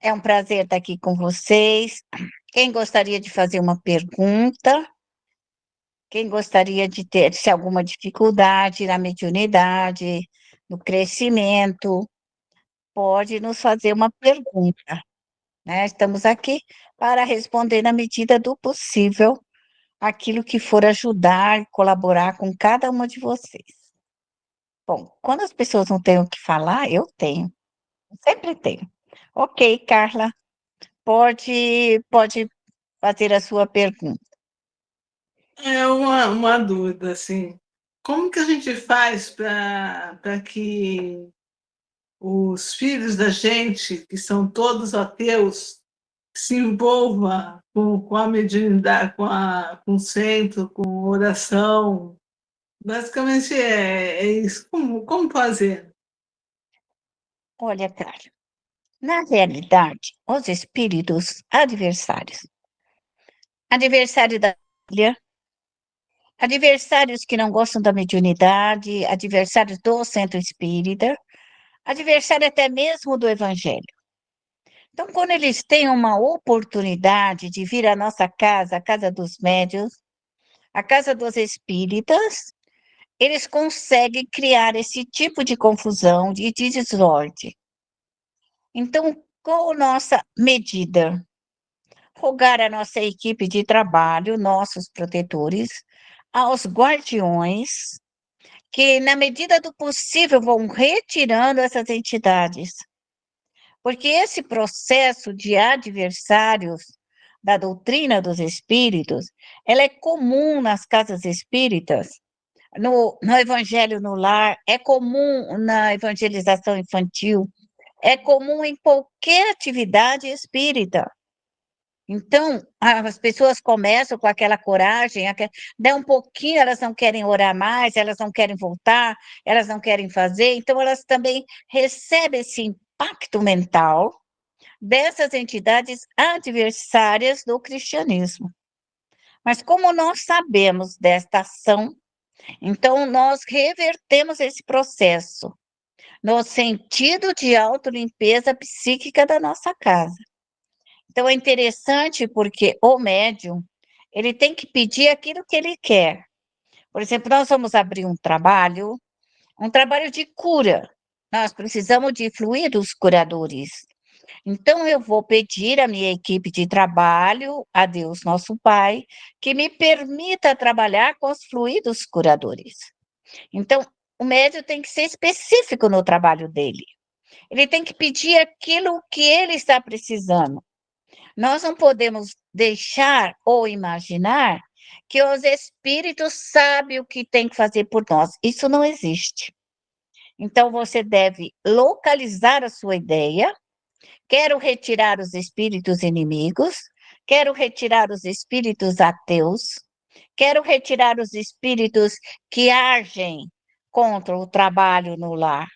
É um prazer estar aqui com vocês. Quem gostaria de fazer uma pergunta? Quem gostaria de ter se alguma dificuldade na mediunidade, no crescimento, pode nos fazer uma pergunta, né? Estamos aqui para responder na medida do possível aquilo que for ajudar e colaborar com cada uma de vocês. Bom, quando as pessoas não têm o que falar, eu tenho, sempre tenho. Ok, Carla, pode fazer a sua pergunta. É uma dúvida, assim. Como que a gente faz para que os filhos da gente, que são todos ateus, se envolvam com a mediunidade, com o centro, com oração? Basicamente é isso. Como fazer? Olha, Carla, na realidade, os espíritos adversário da família, adversários que não gostam da mediunidade, adversários do centro espírita, adversário até mesmo do evangelho. Então, quando eles têm uma oportunidade de vir à nossa casa, a casa dos médios, a casa dos espíritas, eles conseguem criar esse tipo de confusão, de desordem. Então, qual a nossa medida? Rogar à nossa equipe de trabalho, nossos protetores, aos guardiões, que, na medida do possível, vão retirando essas entidades. Porque esse processo de adversários da doutrina dos espíritos, ela é comum nas casas espíritas, no evangelho no lar, é comum na evangelização infantil, é comum em qualquer atividade espírita. Então, as pessoas começam com aquela coragem, dá um pouquinho, elas não querem orar mais, elas não querem voltar, elas não querem fazer, então elas também recebem esse impacto mental dessas entidades adversárias do cristianismo. Mas como nós sabemos desta ação, então nós revertemos esse processo no sentido de autolimpeza psíquica da nossa casa. Então, é interessante porque o médium, ele tem que pedir aquilo que ele quer. Por exemplo, nós vamos abrir um trabalho de cura. Nós precisamos de fluidos curadores. Então, eu vou pedir à minha equipe de trabalho, a Deus Nosso Pai, que me permita trabalhar com os fluidos curadores. Então, o médium tem que ser específico no trabalho dele. Ele tem que pedir aquilo que ele está precisando. Nós não podemos deixar ou imaginar que os espíritos sabem o que tem que fazer por nós. Isso não existe. Então, você deve localizar a sua ideia. Quero retirar os espíritos inimigos, quero retirar os espíritos ateus, quero retirar os espíritos que agem contra o trabalho no lar.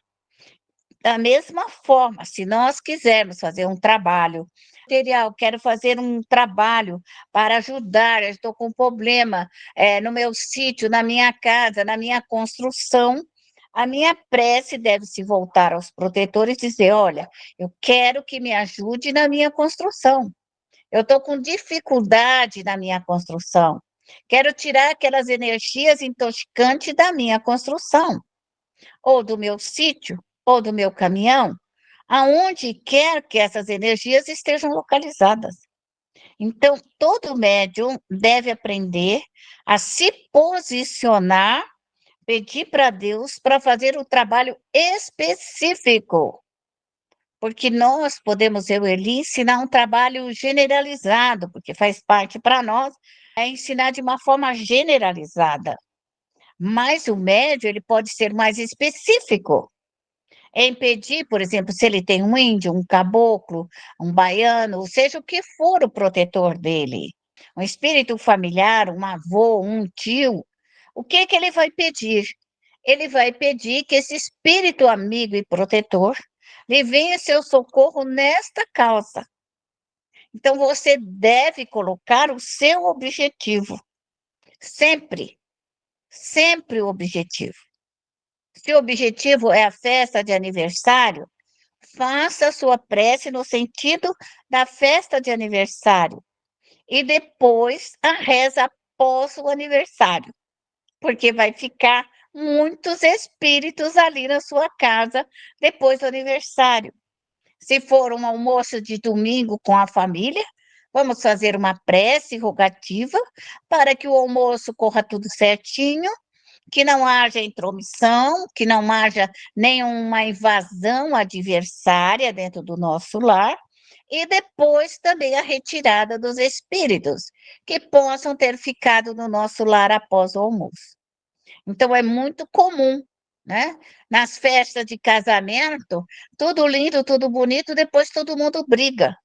Da mesma forma, se nós quisermos fazer um trabalho material, quero fazer um trabalho para ajudar, eu estou com um problema no meu sítio, na minha casa, na minha construção, a minha prece deve se voltar aos protetores e dizer: olha, eu quero que me ajude na minha construção. Eu estou com dificuldade na minha construção. Quero tirar aquelas energias intoxicantes da minha construção ou do meu sítio, ou do meu caminhão, aonde quer que essas energias estejam localizadas. Então, todo médium deve aprender a se posicionar, pedir para Deus para fazer o trabalho específico, porque nós podemos, eu e Eli, ensinar um trabalho generalizado, porque faz parte para nós, é ensinar de uma forma generalizada. Mas o médium, ele pode ser mais específico. É impedir, por exemplo, se ele tem um índio, um caboclo, um baiano, seja o que for o protetor dele, um espírito familiar, um avô, um tio, o que que ele vai pedir? Ele vai pedir que esse espírito amigo e protetor lhe venha seu socorro nesta causa. Então, você deve colocar o seu objetivo, sempre, sempre o objetivo. Se o objetivo é a festa de aniversário, faça a sua prece no sentido da festa de aniversário e depois a reza após o aniversário, porque vai ficar muitos espíritos ali na sua casa depois do aniversário. Se for um almoço de domingo com a família, vamos fazer uma prece rogativa para que o almoço corra tudo certinho, que não haja intromissão, que não haja nenhuma invasão adversária dentro do nosso lar, e depois também a retirada dos espíritos que possam ter ficado no nosso lar após o almoço. Então, é muito comum, né? Nas festas de casamento, tudo lindo, tudo bonito, depois todo mundo briga.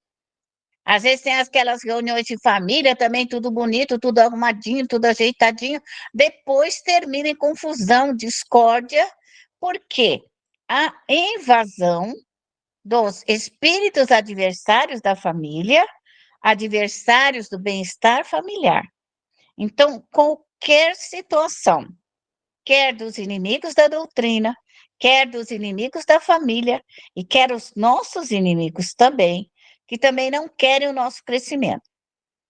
Às vezes tem aquelas reuniões de família também, tudo bonito, tudo arrumadinho, tudo ajeitadinho, depois termina em confusão, discórdia, porque a invasão dos espíritos adversários da família, adversários do bem-estar familiar. Então, qualquer situação, quer dos inimigos da doutrina, quer dos inimigos da família, e quer os nossos inimigos também, que também não querem o nosso crescimento.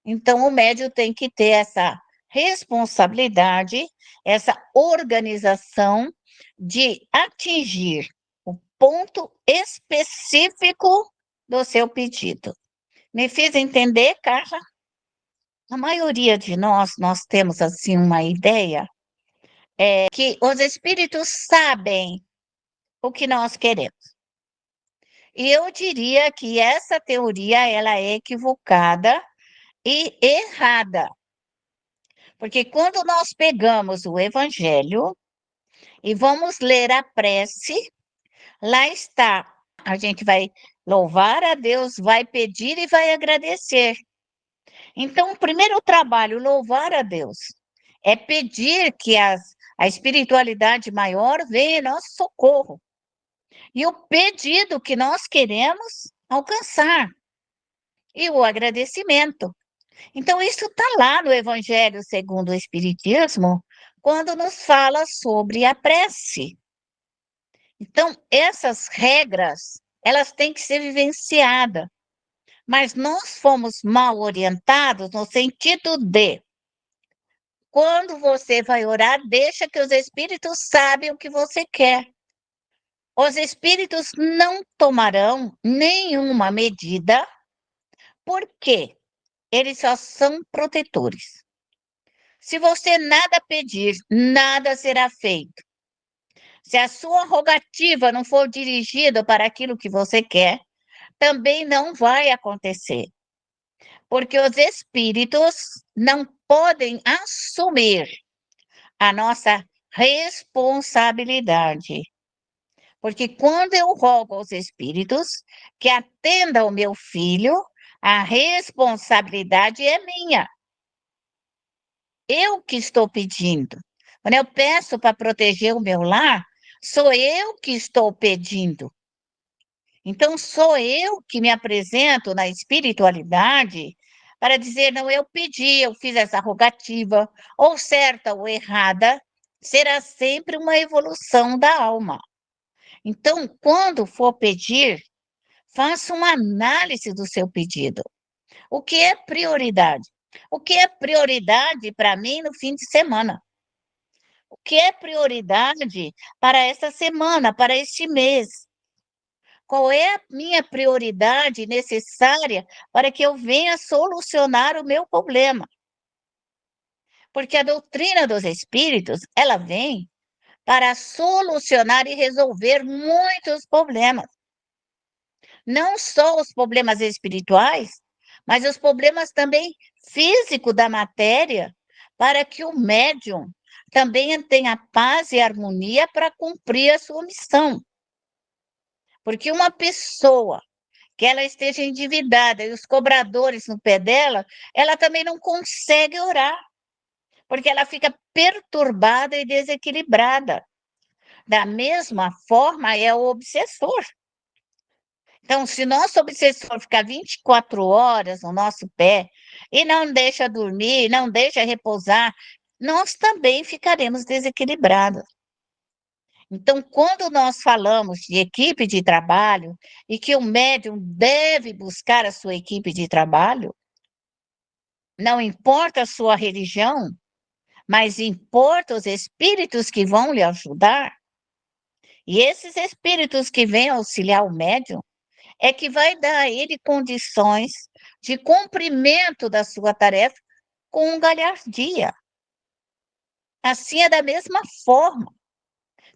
Então, o médium tem que ter essa responsabilidade, essa organização de atingir o ponto específico do seu pedido. Me fiz entender, Carla? A maioria de nós temos assim uma ideia que os espíritos sabem o que nós queremos. E eu diria que essa teoria ela é equivocada e errada. Porque quando nós pegamos o evangelho e vamos ler a prece, lá está, a gente vai louvar a Deus, vai pedir e vai agradecer. Então, o primeiro trabalho, louvar a Deus, é pedir que a espiritualidade maior venha em nosso socorro. E o pedido que nós queremos alcançar. E o agradecimento. Então, isso está lá no Evangelho segundo o Espiritismo, quando nos fala sobre a prece. Então, essas regras, elas têm que ser vivenciadas. Mas nós fomos mal orientados no sentido de, quando você vai orar, deixa que os espíritos sabem o que você quer. Os espíritos não tomarão nenhuma medida, porque eles só são protetores. Se você nada pedir, nada será feito. Se a sua rogativa não for dirigida para aquilo que você quer, também não vai acontecer. Porque os espíritos não podem assumir a nossa responsabilidade. Porque quando eu rogo aos espíritos que atendam o meu filho, a responsabilidade é minha. Eu que estou pedindo. Quando eu peço para proteger o meu lar, sou eu que estou pedindo. Então, sou eu que me apresento na espiritualidade para dizer: não, eu pedi, eu fiz essa rogativa, ou certa ou errada, será sempre uma evolução da alma. Então, quando for pedir, faça uma análise do seu pedido. O que é prioridade? O que é prioridade para mim no fim de semana? O que é prioridade para essa semana, para este mês? Qual é a minha prioridade necessária para que eu venha solucionar o meu problema? Porque a doutrina dos espíritos, ela vem para solucionar e resolver muitos problemas. Não só os problemas espirituais, mas os problemas também físicos da matéria, para que o médium também tenha paz e harmonia para cumprir a sua missão. Porque uma pessoa que ela esteja endividada e os cobradores no pé dela, ela também não consegue orar, porque ela fica perturbada e desequilibrada. Da mesma forma é o obsessor. Então, se nosso obsessor ficar 24 horas no nosso pé e não deixa dormir, não deixa repousar, nós também ficaremos desequilibrados. Então, quando nós falamos de equipe de trabalho e que o médium deve buscar a sua equipe de trabalho, não importa a sua religião, mas importa os espíritos que vão lhe ajudar. E esses espíritos que vêm auxiliar o médium é que vai dar a ele condições de cumprimento da sua tarefa com galhardia. Assim é da mesma forma.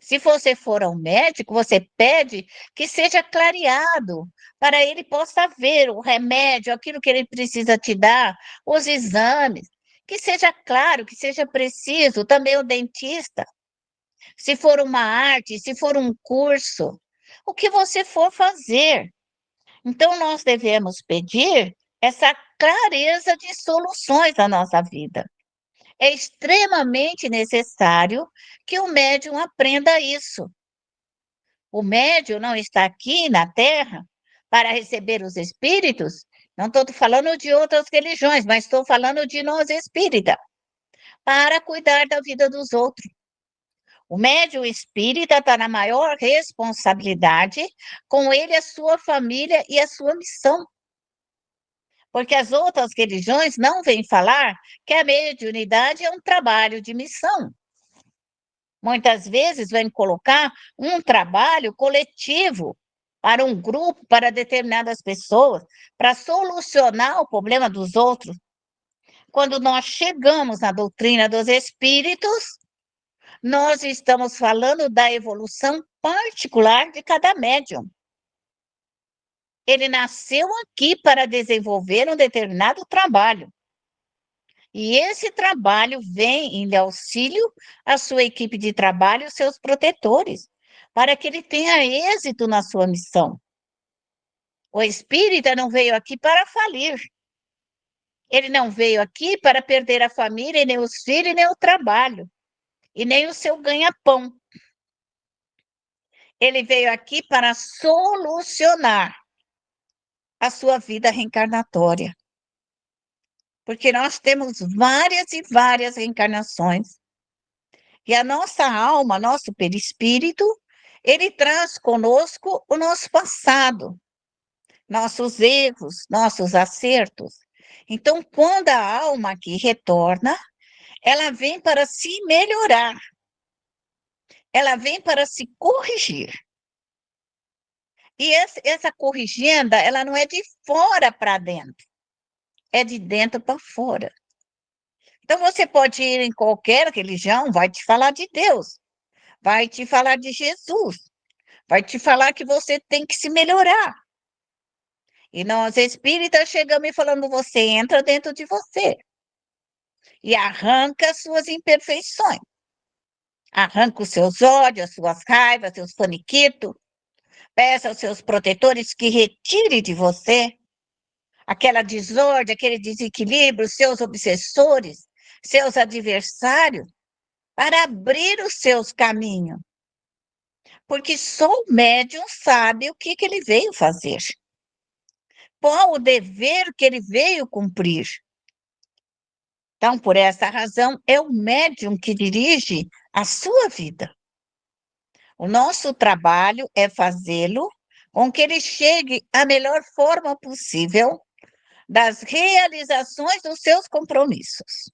Se você for ao médico, você pede que seja clareado, para ele possa ver o remédio, aquilo que ele precisa te dar, os exames, que seja claro, que seja preciso. Também o dentista, se for uma arte, se for um curso, o que você for fazer. Então, nós devemos pedir essa clareza de soluções na nossa vida. É extremamente necessário que o médium aprenda isso. O médium não está aqui na Terra para receber os espíritos. Não estou falando de outras religiões, mas estou falando de nós espíritas, para cuidar da vida dos outros. O médium espírita está na maior responsabilidade, com ele, a sua família e a sua missão. Porque as outras religiões não vêm falar que a mediunidade é um trabalho de missão. Muitas vezes vêm colocar um trabalho coletivo para um grupo, para determinadas pessoas, para solucionar o problema dos outros. Quando nós chegamos na doutrina dos espíritos, nós estamos falando da evolução particular de cada médium. Ele nasceu aqui para desenvolver um determinado trabalho. E esse trabalho vem em auxílio à sua equipe de trabalho, seus protetores, para que ele tenha êxito na sua missão. O espírita não veio aqui para falir. Ele não veio aqui para perder a família, e nem os filhos, e nem o trabalho, e nem o seu ganha-pão. Ele veio aqui para solucionar a sua vida reencarnatória. Porque nós temos várias e várias reencarnações. E a nossa alma, nosso perispírito, ele traz conosco o nosso passado, nossos erros, nossos acertos. Então, quando a alma aqui retorna, ela vem para se melhorar, ela vem para se corrigir. E essa corrigenda, ela não é de fora para dentro, é de dentro para fora. Então, você pode ir em qualquer religião, vai te falar de Deus, vai te falar de Jesus, vai te falar que você tem que se melhorar. E nós espíritas chegamos e falando, você entra dentro de você e arranca as suas imperfeições. Arranca os seus ódios, as suas raivas, seus faniquitos. Peça aos seus protetores que retire de você aquela desordem, aquele desequilíbrio, seus obsessores, seus adversários, para abrir os seus caminhos. Porque só o médium sabe o que ele veio fazer. Qual o dever que ele veio cumprir. Então, por essa razão, é o médium que dirige a sua vida. O nosso trabalho é fazê-lo com que ele chegue à melhor forma possível das realizações dos seus compromissos.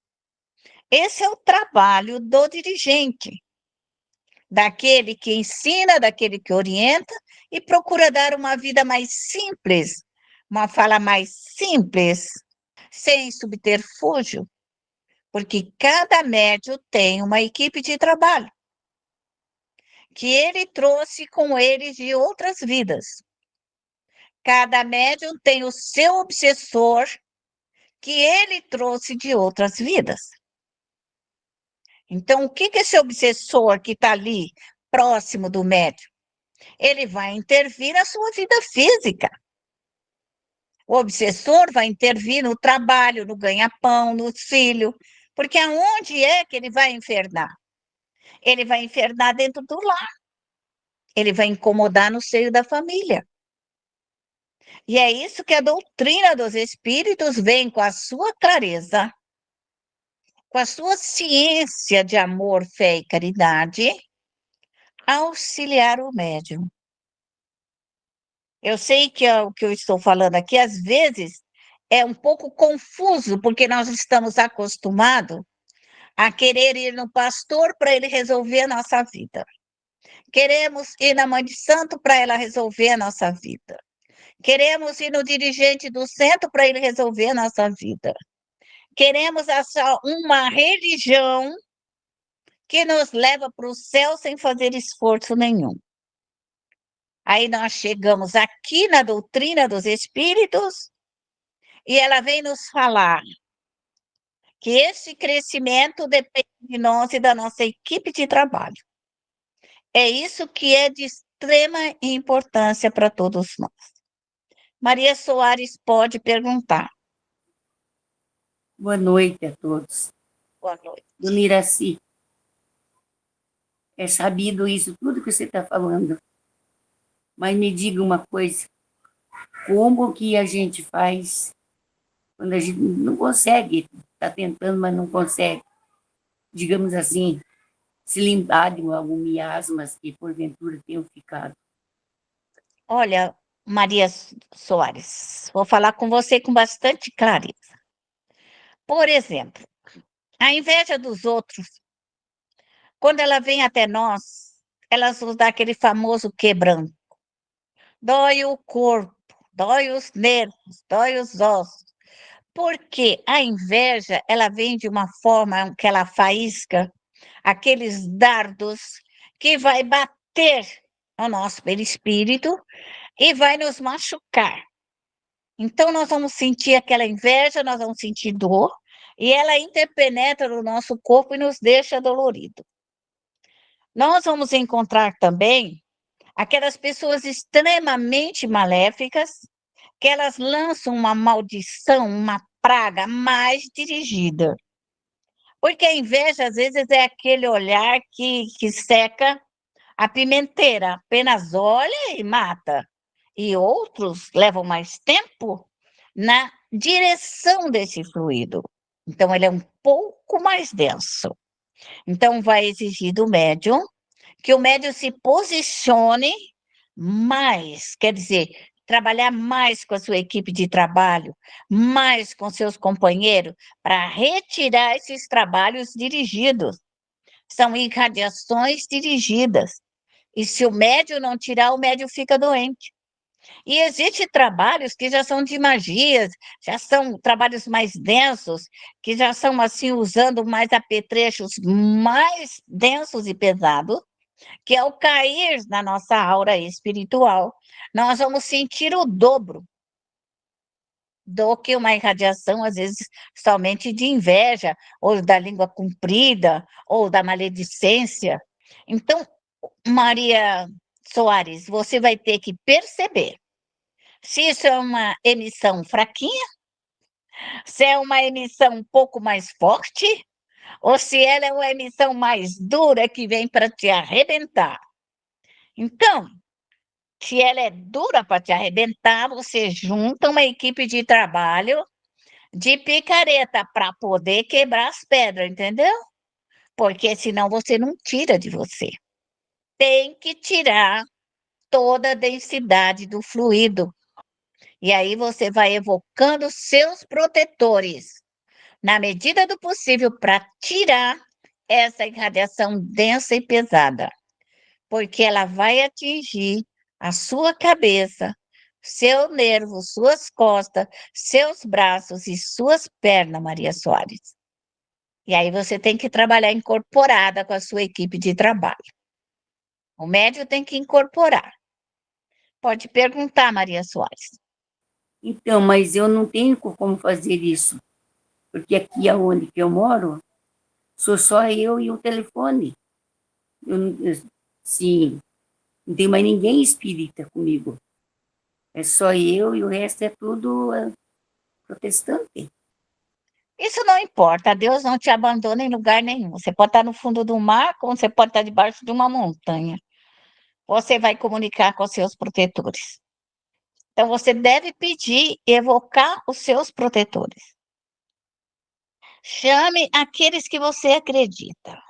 Esse é o trabalho do dirigente, daquele que ensina, daquele que orienta e procura dar uma vida mais simples, uma fala mais simples, sem subterfúgio, porque cada médium tem uma equipe de trabalho que ele trouxe com ele de outras vidas. Cada médium tem o seu obsessor que ele trouxe de outras vidas. Então, o que esse obsessor que está ali, próximo do médium? Ele vai intervir na sua vida física. O obsessor vai intervir no trabalho, no ganha-pão, no filho, porque aonde é que ele vai infernar? Ele vai infernar dentro do lar. Ele vai incomodar no seio da família. E é isso que a doutrina dos espíritos vem com a sua clareza, com a sua ciência de amor, fé e caridade, auxiliar o médium. Eu sei que o que eu estou falando aqui, às vezes, é um pouco confuso, porque nós estamos acostumados a querer ir no pastor para ele resolver a nossa vida. Queremos ir na mãe de santo para ela resolver a nossa vida. Queremos ir no dirigente do centro para ele resolver a nossa vida. Queremos achar uma religião que nos leva para o céu sem fazer esforço nenhum. Aí nós chegamos aqui na doutrina dos espíritos e ela vem nos falar que esse crescimento depende de nós e da nossa equipe de trabalho. É isso que é de extrema importância para todos nós. Maria Soares pode perguntar. Boa noite a todos. Boa noite. Dona Iraci, é sabido isso, tudo que você está falando. Mas me diga uma coisa, como que a gente faz quando a gente não consegue, está tentando, mas não consegue, digamos assim, se limpar de algum miasmas que porventura tenham ficado? Olha, Maria Soares, vou falar com você com bastante clareza. Por exemplo, a inveja dos outros, quando ela vem até nós, ela nos dá aquele famoso quebranto. Dói o corpo, dói os nervos, dói os ossos. Porque a inveja, ela vem de uma forma que ela faísca aqueles dardos que vai bater no nosso perispírito e vai nos machucar. Então, nós vamos sentir aquela inveja, nós vamos sentir dor, e ela interpenetra no nosso corpo e nos deixa dolorido. Nós vamos encontrar também aquelas pessoas extremamente maléficas, que elas lançam uma maldição, uma praga mais dirigida. Porque a inveja, às vezes, é aquele olhar que seca a pimenteira, apenas olha e mata. E outros levam mais tempo na direção desse fluido. Então, ele é um pouco mais denso. Então, vai exigir do médium que o médium se posicione mais, quer dizer, trabalhar mais com a sua equipe de trabalho, mais com seus companheiros, para retirar esses trabalhos dirigidos. São irradiações dirigidas. E se o médium não tirar, o médium fica doente. E existem trabalhos que já são de magias, já são trabalhos mais densos, que já são assim, usando mais apetrechos mais densos e pesados, que ao cair na nossa aura espiritual, nós vamos sentir o dobro do que uma irradiação, às vezes, somente de inveja, ou da língua comprida, ou da maledicência. Então, Maria Soares, você vai ter que perceber se isso é uma emissão fraquinha, se é uma emissão um pouco mais forte, ou se ela é uma emissão mais dura que vem para te arrebentar. Então, se ela é dura para te arrebentar, você junta uma equipe de trabalho de picareta para poder quebrar as pedras, entendeu? Porque senão você não tira de você. Tem que tirar toda a densidade do fluido. E aí você vai evocando seus protetores, na medida do possível, para tirar essa irradiação densa e pesada, porque ela vai atingir a sua cabeça, seu nervo, suas costas, seus braços e suas pernas, Maria Soares. E aí você tem que trabalhar incorporada com a sua equipe de trabalho. O médium tem que incorporar. Pode perguntar, Maria Soares. Então, mas eu não tenho como fazer isso, porque aqui aonde que eu moro, sou só eu e o telefone. Sim, não tem mais ninguém espírita comigo. É só eu e o resto é tudo protestante. Isso não importa, Deus não te abandona em lugar nenhum. Você pode estar no fundo do mar, como você pode estar debaixo de uma montanha. Você vai comunicar com os seus protetores. Então, você deve pedir e evocar os seus protetores. Chame aqueles que você acredita.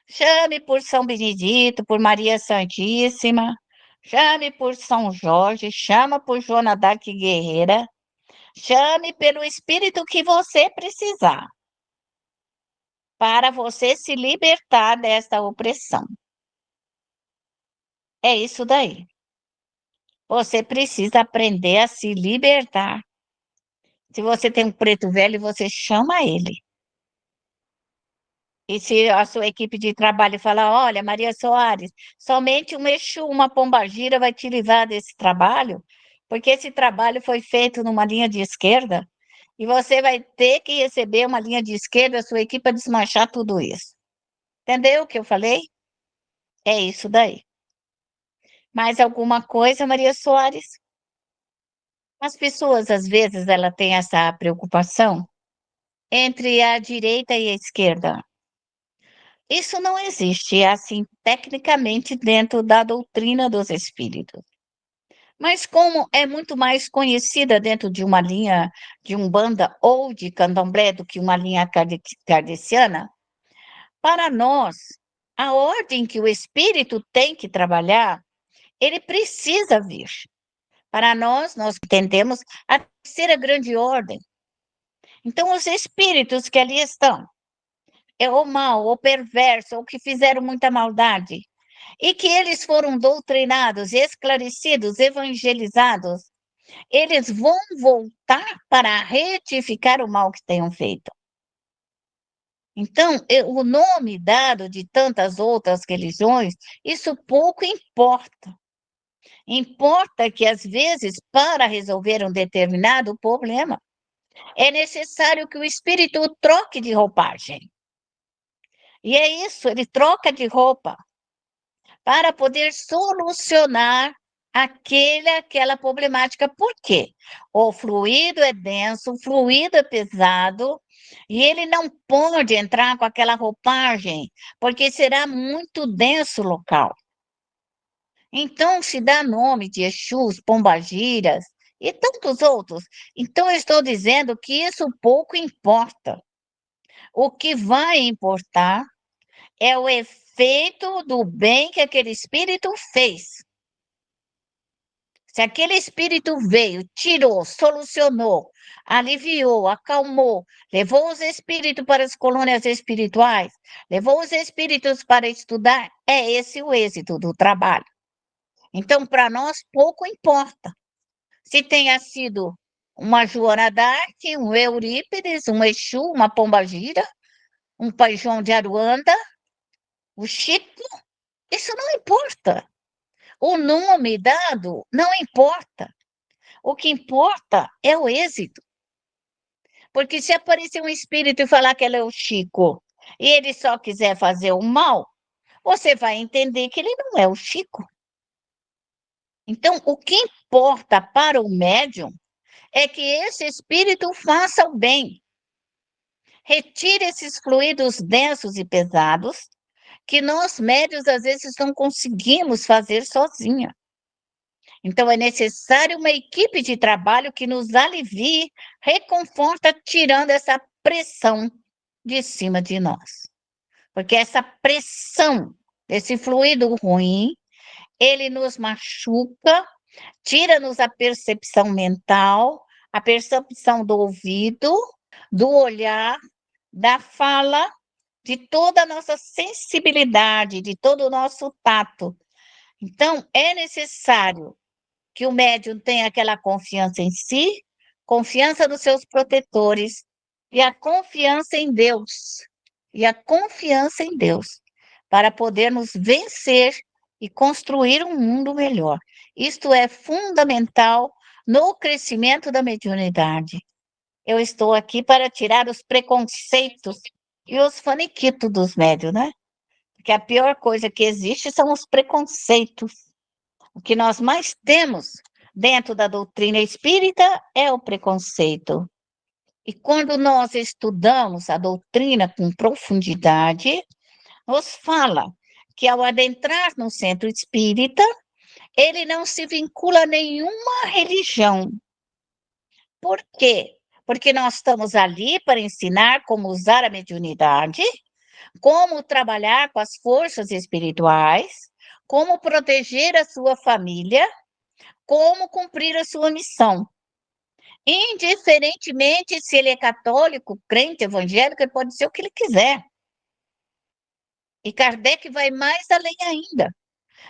chame por São Benedito, por Maria Santíssima, chame por São Jorge, chama por Joana d'Arc Guerreira, chame pelo espírito que você precisar, para você se libertar desta opressão. É isso daí. Você precisa aprender a se libertar. Se você tem um preto velho, você chama ele. E se a sua equipe de trabalho falar, olha, Maria Soares, somente um Exu, uma pombagira vai te livrar desse trabalho, porque esse trabalho foi feito numa linha de esquerda, e você vai ter que receber uma linha de esquerda, a sua equipe para desmanchar tudo isso. Entendeu o que eu falei? É isso daí. Mais alguma coisa, Maria Soares? As pessoas, às vezes, ela têm essa preocupação entre a direita e a esquerda. Isso não existe assim tecnicamente dentro da doutrina dos espíritos. Mas como é muito mais conhecida dentro de uma linha de Umbanda ou de Candomblé do que uma linha kardeciana, para nós, a ordem que o espírito tem que trabalhar, ele precisa vir. Para nós entendemos a terceira grande ordem. Então, os espíritos que ali estão, é o mal, o perverso, ou que fizeram muita maldade, e que eles foram doutrinados, esclarecidos, evangelizados, eles vão voltar para retificar o mal que tenham feito. Então, o nome dado de tantas outras religiões, isso pouco importa. Importa que, às vezes, para resolver um determinado problema, é necessário que o espírito troque de roupagem. E é isso, ele troca de roupa para poder solucionar aquela problemática. Por quê? O fluido é denso, o fluido é pesado, e ele não pode entrar com aquela roupagem, porque será muito denso o local. Então, se dá nome de Exus, Pombagiras e tantos outros. Então, eu estou dizendo que isso pouco importa. O que vai importar é o efeito do bem que aquele espírito fez. Se aquele espírito veio, tirou, solucionou, aliviou, acalmou, levou os espíritos para as colônias espirituais, levou os espíritos para estudar, é esse o êxito do trabalho. Então, para nós, pouco importa se tenha sido uma Joana d'Arc, um Eurípides, um Exu, uma Pombagira, um Pai João de Aruanda, o Chico, isso não importa. O nome dado não importa. O que importa é o êxito. Porque se aparecer um espírito e falar que ele é o Chico, e ele só quiser fazer o mal, você vai entender que ele não é o Chico. Então, o que importa para o médium é que esse espírito faça o bem. Retire esses fluidos densos e pesados que nós médios às vezes não conseguimos fazer sozinha. Então é necessário uma equipe de trabalho que nos alivie, reconforta, tirando essa pressão de cima de nós. Porque essa pressão, esse fluido ruim, ele nos machuca, tira-nos a percepção mental, a percepção do ouvido, do olhar, da fala, de toda a nossa sensibilidade, de todo o nosso tato. Então, é necessário que o médium tenha aquela confiança em si, confiança nos seus protetores e a confiança em Deus. E a confiança em Deus, para podermos vencer e construir um mundo melhor. Isto é fundamental no crescimento da mediunidade. Eu estou aqui para tirar os preconceitos e os faniquitos dos médios, né? Porque a pior coisa que existe são os preconceitos. O que nós mais temos dentro da doutrina espírita é o preconceito. E quando nós estudamos a doutrina com profundidade, nos fala que ao adentrar no centro espírita, ele não se vincula a nenhuma religião. Por quê? Porque nós estamos ali para ensinar como usar a mediunidade, como trabalhar com as forças espirituais, como proteger a sua família, como cumprir a sua missão. Indiferentemente se ele é católico, crente, evangélico, ele pode ser o que ele quiser. E Kardec vai mais além ainda.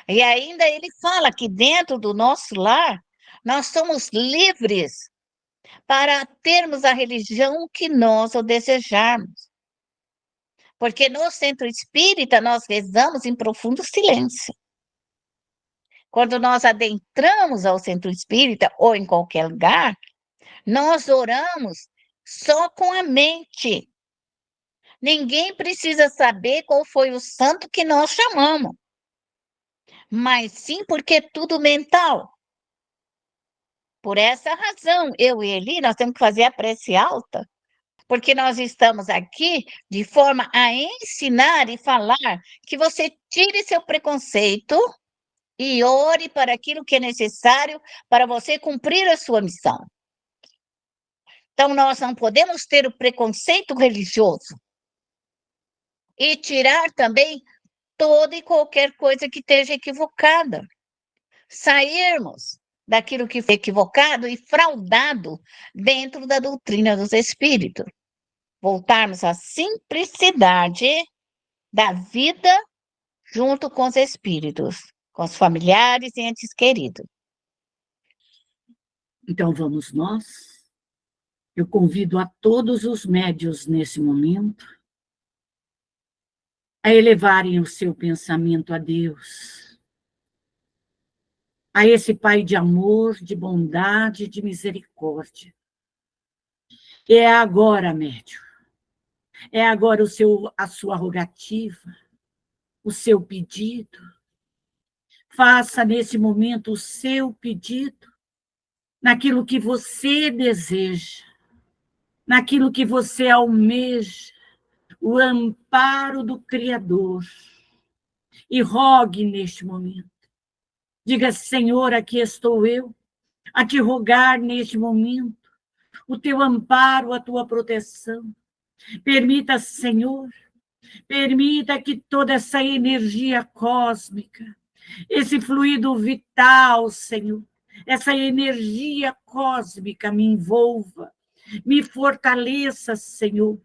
E ainda ele fala que dentro do nosso lar, nós somos livres para termos a religião que nós o desejarmos. Porque no centro espírita nós rezamos em profundo silêncio. Quando nós adentramos ao centro espírita ou em qualquer lugar, nós oramos só com a mente. Ninguém precisa saber qual foi o santo que nós chamamos, mas sim porque é tudo mental. Por essa razão, eu e Eli, nós temos que fazer a prece alta, porque nós estamos aqui de forma a ensinar e falar que você tire seu preconceito e ore para aquilo que é necessário para você cumprir a sua missão. Então, nós não podemos ter o preconceito religioso e tirar também toda e qualquer coisa que esteja equivocada. Sairmos daquilo que foi equivocado e fraudado dentro da doutrina dos espíritos. Voltarmos à simplicidade da vida junto com os espíritos, com os familiares e entes queridos. Então, vamos nós. Eu convido a todos os médiuns nesse momento a elevarem o seu pensamento a Deus, a esse Pai de amor, de bondade, de misericórdia. É agora, médium. É agora a sua rogativa, o seu pedido. Faça nesse momento o seu pedido naquilo que você deseja, naquilo que você almeja, o amparo do Criador. E rogue neste momento. Diga, Senhor, aqui estou eu, a te rogar neste momento o teu amparo, a tua proteção. Permita, Senhor, permita que toda essa energia cósmica, esse fluido vital, Senhor, essa energia cósmica me envolva, me fortaleça, Senhor.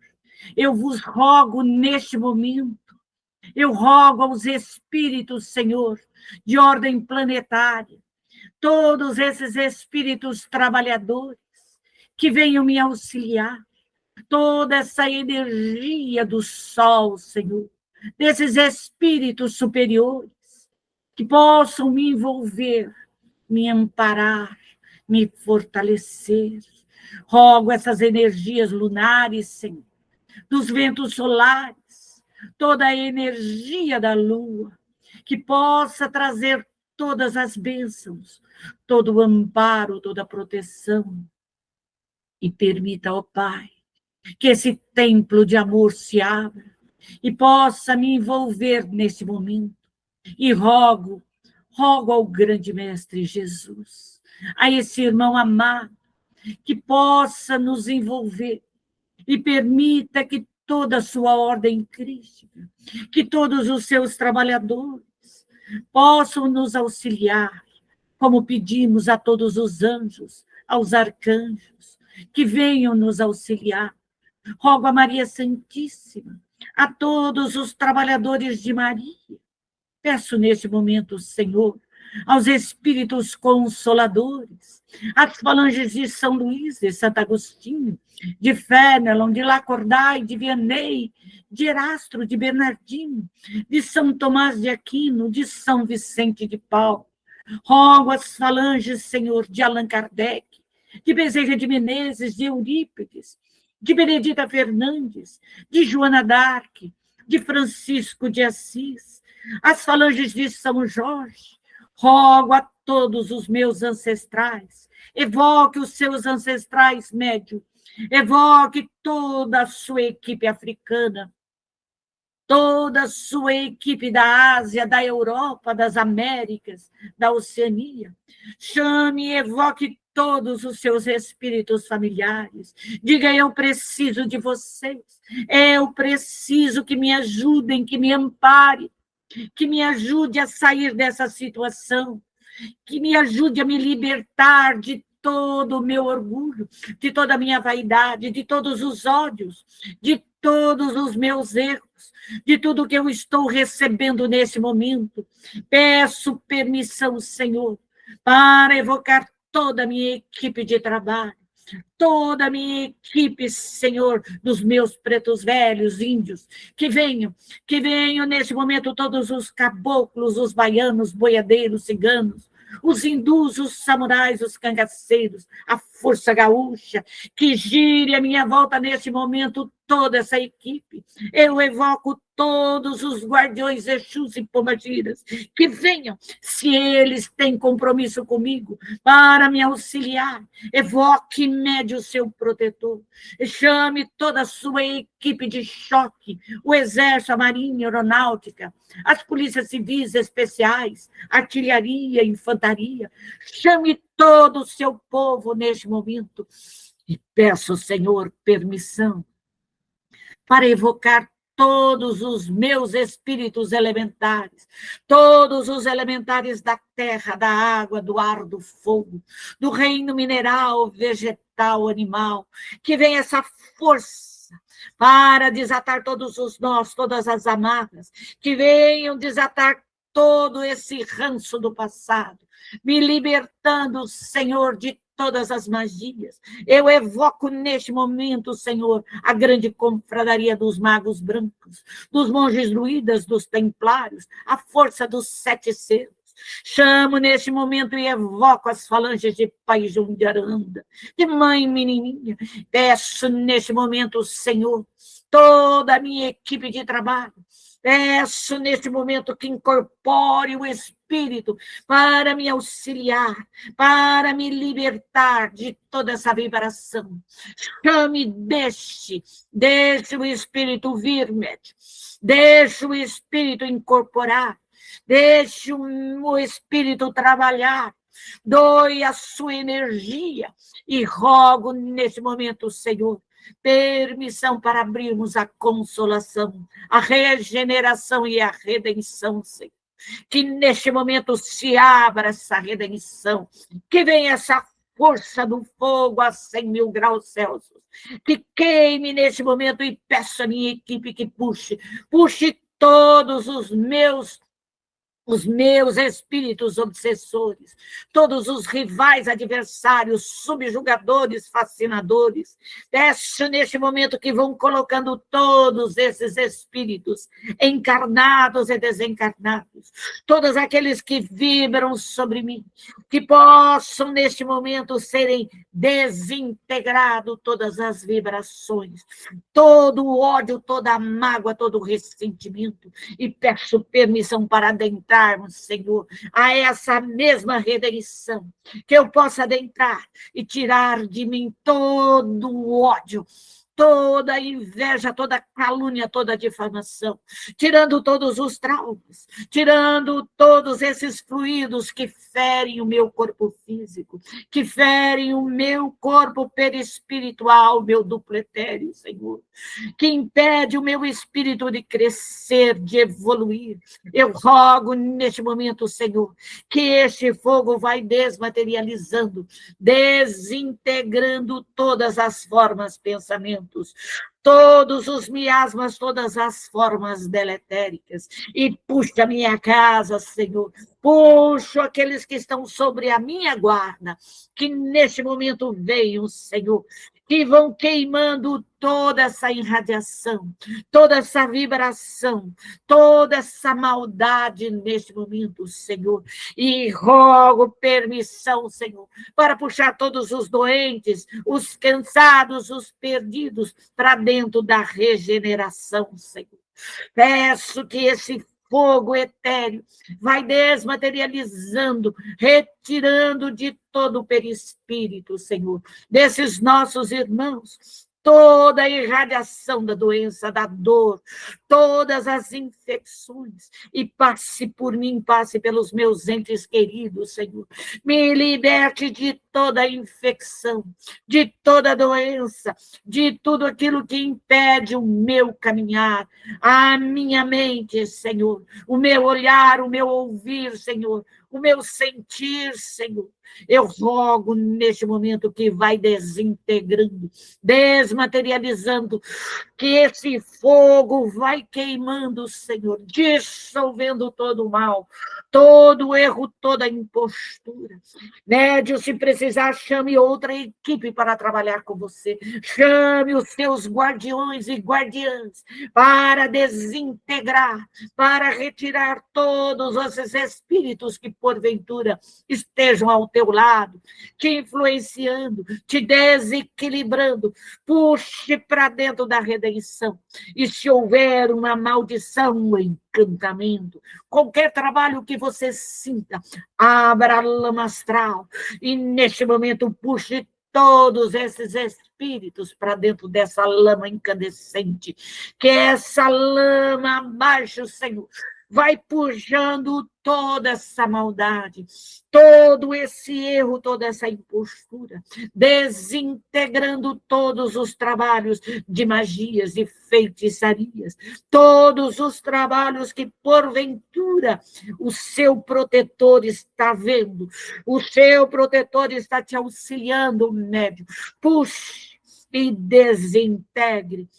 Eu vos rogo neste momento, eu rogo aos espíritos, Senhor, de ordem planetária, todos esses espíritos trabalhadores, que venham me auxiliar, toda essa energia do sol, Senhor, desses espíritos superiores, que possam me envolver, me amparar, me fortalecer. Rogo essas energias lunares, Senhor, dos ventos solares, toda a energia da lua, que possa trazer todas as bênçãos, todo o amparo, toda a proteção. E permita, ó Pai, que esse templo de amor se abra e possa me envolver nesse momento. E rogo ao grande Mestre Jesus, a esse irmão amado, que possa nos envolver e permita que toda a sua ordem crística, que todos os seus trabalhadores possam nos auxiliar, como pedimos a todos os anjos, aos arcanjos, que venham nos auxiliar. Rogo a Maria Santíssima, a todos os trabalhadores de Maria. Peço neste momento, Senhor, aos espíritos consoladores, às falanges de São Luís, de Santo Agostinho, de Fénelon, de Lacordaire, de Vianney, de Erastro, de Bernardino, de São Tomás de Aquino, de São Vicente de Paulo. Rogo as falanges, Senhor, de Allan Kardec, de Bezerra de Menezes, de Eurípides, de Benedita Fernandes, de Joana d'Arc, de Francisco de Assis, as falanges de São Jorge. Rogo a todos os meus ancestrais, evoque os seus ancestrais médios, evoque toda a sua equipe africana, toda a sua equipe da Ásia, da Europa, das Américas, da Oceania. Chame e evoque todos os seus espíritos familiares. Diga, eu preciso de vocês. Eu preciso que me ajudem, que me amparem, que me ajude a sair dessa situação, que me ajude a me libertar de todo o meu orgulho, de toda a minha vaidade, de todos os ódios, de todos os meus erros, de tudo que eu estou recebendo nesse momento. Peço permissão, Senhor, para evocar toda a minha equipe de trabalho, toda a minha equipe, Senhor, dos meus pretos velhos, índios, que venham nesse momento todos os caboclos, os baianos, boiadeiros, ciganos, os hindus, os samurais, os cangaceiros, a força gaúcha, que gire a minha volta nesse momento toda essa equipe. Eu evoco todos os guardiões Exus e Pomagiras, que venham, se eles têm compromisso comigo, para me auxiliar. Evoque e mede o seu protetor. Chame toda a sua equipe de choque, o Exército, a Marinha, a Aeronáutica, as polícias civis especiais, artilharia, infantaria. Chame todo o seu povo neste momento e peço, Senhor, permissão para evocar todos os meus espíritos elementares, todos os elementares da terra, da água, do ar, do fogo, do reino mineral, vegetal, animal, que venha essa força para desatar todos os nós, todas as amarras, que venham desatar todo esse ranço do passado, me libertando, Senhor, de todas as magias. Eu evoco neste momento, Senhor, a grande confradaria dos magos brancos, dos monges druidas, dos templários, a força dos 7 selos. Chamo neste momento e evoco as falanges de Pai João de Aranda, de Mãe Menininha. Peço neste momento, Senhor, toda a minha equipe de trabalho. Peço neste momento que incorpore o Espírito para me auxiliar, para me libertar de toda essa vibração. Chame, deixe o Espírito vir, deixe o Espírito incorporar, deixe o Espírito trabalhar, doe a sua energia e rogo nesse momento, Senhor, permissão para abrirmos a consolação, a regeneração e a redenção, Senhor. Que neste momento se abra essa redenção, que venha essa força do fogo a 100 mil graus Celsius, que queime neste momento e peço à minha equipe que puxe todos os meus espíritos obsessores, todos os rivais, adversários, subjugadores, fascinadores. Peço neste momento que vão colocando todos esses espíritos, encarnados e desencarnados, todos aqueles que vibram sobre mim, que possam neste momento serem desintegrados todas as vibrações, todo o ódio, toda a mágoa, todo o ressentimento, e peço permissão para adentrar, Senhor, a essa mesma redenção, que eu possa adentrar e tirar de mim todo o ódio, toda a inveja, toda a calúnia, toda a difamação, tirando todos os traumas, tirando todos esses fluidos que ferem o meu corpo físico, que ferem o meu corpo perispiritual, meu duplo etéreo, Senhor, que impede o meu espírito de crescer, de evoluir. Eu rogo neste momento, Senhor, que este fogo vai desmaterializando, desintegrando todas as formas, pensamentos, todos os miasmas, todas as formas deletéricas, e puxa a minha casa, Senhor, puxo aqueles que estão sobre a minha guarda, que neste momento venham, Senhor, que vão queimando toda essa irradiação, toda essa vibração, toda essa maldade neste momento, Senhor, e rogo permissão, Senhor, para puxar todos os doentes, os cansados, os perdidos, para dentro da regeneração, Senhor. Peço que esse fogo etéreo vai desmaterializando, retirando de todo o perispírito, Senhor, desses nossos irmãos, toda a irradiação da doença, da dor, todas as infecções, e passe por mim, passe pelos meus entes queridos, Senhor. Me liberte de toda infecção, de toda doença, de tudo aquilo que impede o meu caminhar, a minha mente, Senhor, o meu olhar, o meu ouvir, Senhor, o meu sentir, Senhor. Eu rogo neste momento que vai desintegrando, desmaterializando, que esse fogo vai queimando, Senhor, dissolvendo todo o mal, todo o erro, toda a impostura. Médio, se precisar, chame outra equipe para trabalhar com você. Chame os seus guardiões e guardiãs para desintegrar, para retirar todos esses espíritos que, porventura, estejam ao teu lado, te influenciando, te desequilibrando. Puxe para dentro da redenção. E se houver uma maldição, um encantamento, qualquer trabalho que você sinta, abra a lama astral e, neste momento, puxe todos esses espíritos para dentro dessa lama incandescente, que essa lama abaixo, Senhor, vai puxando toda essa maldade, todo esse erro, toda essa impostura, desintegrando todos os trabalhos de magias e feitiçarias, todos os trabalhos que, porventura, o seu protetor está vendo, o seu protetor está te auxiliando, médium. Puxe e desintegre,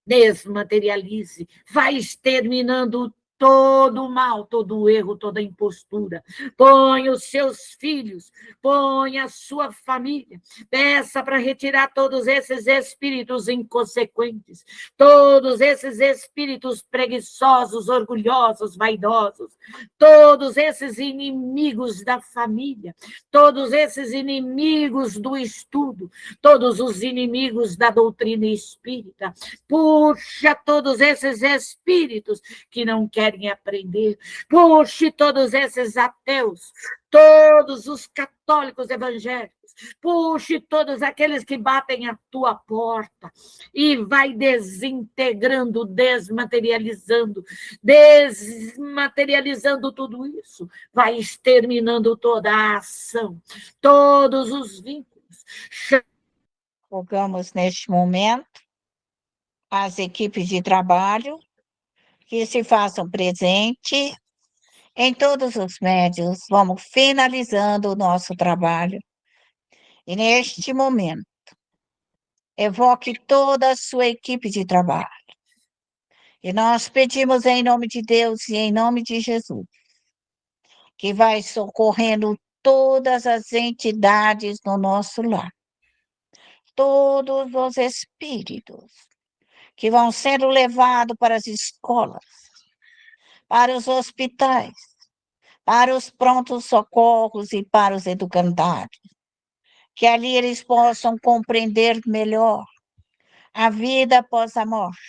desmaterialize, vai exterminando todo o mal, todo o erro, toda a impostura. Põe os seus filhos, põe a sua família, peça para retirar todos esses espíritos inconsequentes, todos esses espíritos preguiçosos, orgulhosos, vaidosos, todos esses inimigos da família, todos esses inimigos do estudo, todos os inimigos da doutrina espírita. Puxa todos esses espíritos que não querem aprender. Puxe todos esses ateus, todos os católicos evangélicos. Puxe todos aqueles que batem a tua porta e vai desintegrando, desmaterializando tudo isso. Vai exterminando toda a ação, todos os vínculos. Rogamos neste momento as equipes de trabalho que se façam presente em todos os médios. Vamos finalizando o nosso trabalho. E neste momento, evoque toda a sua equipe de trabalho. E nós pedimos em nome de Deus e em nome de Jesus, que vai socorrendo todas as entidades no nosso lar, todos os espíritos que vão sendo levados para as escolas, para os hospitais, para os prontos socorros e para os educandários, que ali eles possam compreender melhor a vida após a morte,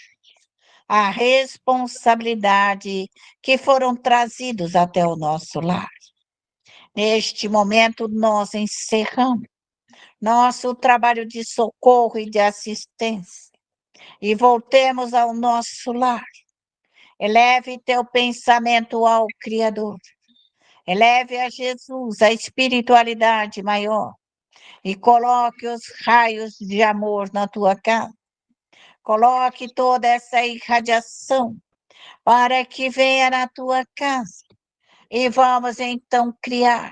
a responsabilidade que foram trazidos até o nosso lar. Neste momento, nós encerramos nosso trabalho de socorro e de assistência e voltemos ao nosso lar. Eleve teu pensamento ao Criador. Eleve a Jesus, a espiritualidade maior, e coloque os raios de amor na tua casa. Coloque toda essa irradiação para que venha na tua casa. E vamos então criar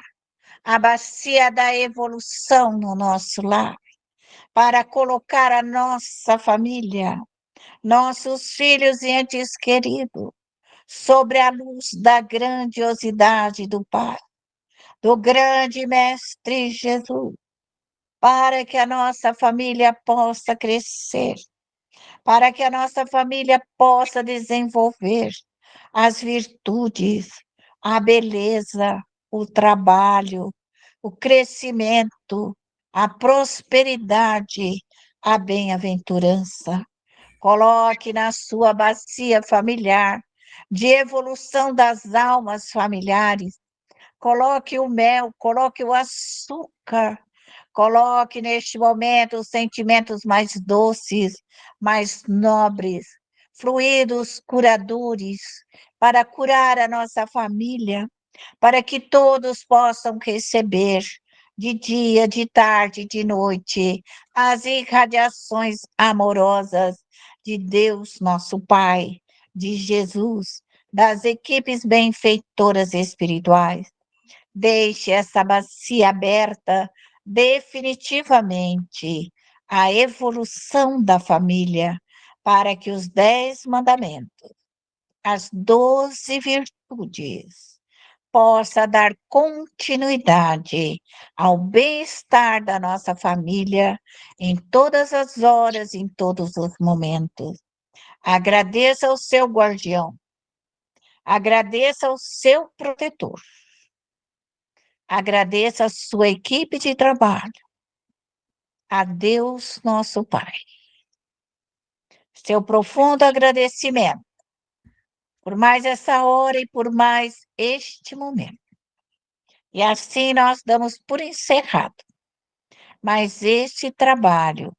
a bacia da evolução no nosso lar, para colocar a nossa família, nossos filhos e entes queridos, sobre a luz da grandiosidade do Pai, do grande Mestre Jesus, para que a nossa família possa crescer, para que a nossa família possa desenvolver as virtudes, a beleza, o trabalho, o crescimento, a prosperidade, a bem-aventurança. Coloque na sua bacia familiar de evolução das almas familiares. Coloque o mel, coloque o açúcar, coloque neste momento os sentimentos mais doces, mais nobres, fluidos curadores, para curar a nossa família, para que todos possam receber de dia, de tarde, de noite, as irradiações amorosas de Deus, nosso Pai, de Jesus, das equipes benfeitoras espirituais. Deixe essa bacia aberta definitivamente à evolução da família, para que os 10 mandamentos, as 12 virtudes, possa dar continuidade ao bem-estar da nossa família em todas as horas, em todos os momentos. Agradeça ao seu guardião, agradeça ao seu protetor, agradeça a sua equipe de trabalho, a Deus, nosso Pai. Seu profundo agradecimento por mais essa hora e por mais este momento. E assim nós damos por encerrado mais este trabalho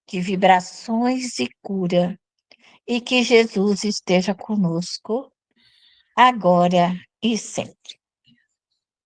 de vibrações e cura, e que Jesus esteja conosco agora e sempre.